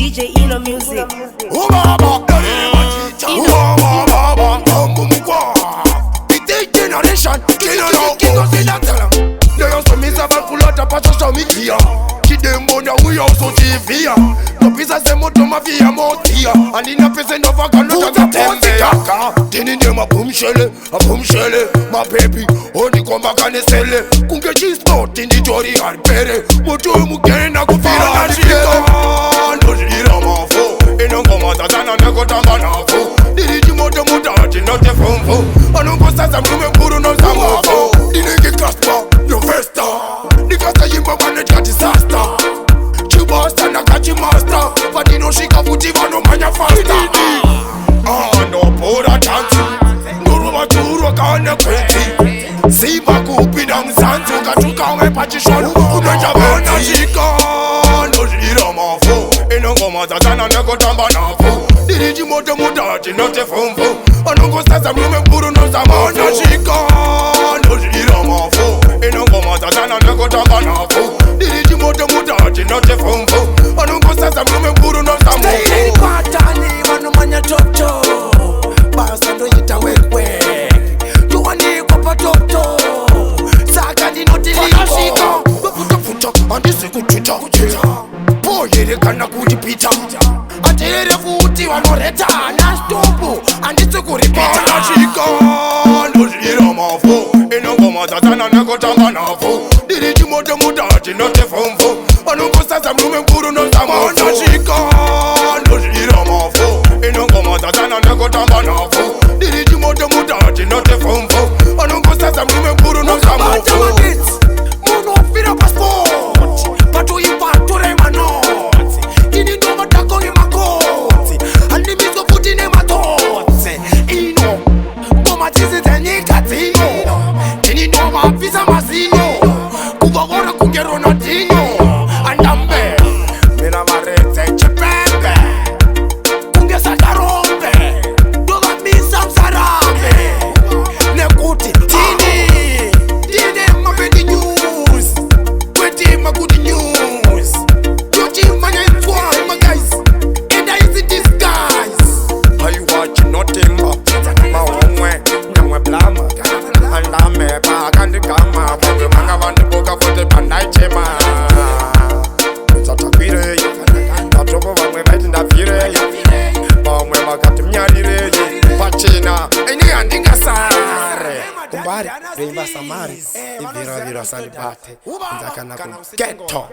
DJ Inno music. Generation, they also miss a full lot of social media. Kidemona, we also TV. No pieces of motor mafia motia. And in a present of a cannot have Didn't them a boom shell, my baby. Only come back and sell it. Kunga cheese spot in the Tory and Pere. Moto Mugena go feel Ndozvidira Mavhu. Inno ngoma zana nekotamba navhu. Diriji moto mutati note fumvu. Anongosaza mlume mkuru no samofo. Dinenge kaspa, yo festa. Nikasa yimba manage disaster. Chibasta na kachi master. Padino shika futi vano manya faster. No pura chansi. Nuru maturu kane kweti. Simba kupina msanzu. Katuka mepachishonu. Unanja vena shika. Ndozvidira Mavhu. Inno ngoma zana nekotamba navhu. Diriji moto mutati note fumvu. Anongosaza mlume mkuru no samofo. Ndozvidira Mavhu. Inno ngoma zana nekotamba navhu. Diriji moto mutati note fumvu. Anongosaza mlume mkuru no samofo. Stay patani vano manya top top. Basa ndo yita wek wek. Yuwani kopa top top. Saka dinoti liko. Futa andisi kuchita Boyere kana kujipita Atere futi wanoreta na stopu andisi kuripita Ndozvidira Mavhu. Inno ngoma zana nekotamba navhu. Diriji moto mutati note fumvu. Anongosaza mlume mkuru no samofo. Ndozvidira Mavhu. Inno ngoma zana nekotamba navhu. Diriji moto mutati note fumvu. Anongosaza mlume mkuru no samofo. Reimba samari, ibira salibate, nzakana ku ghetto.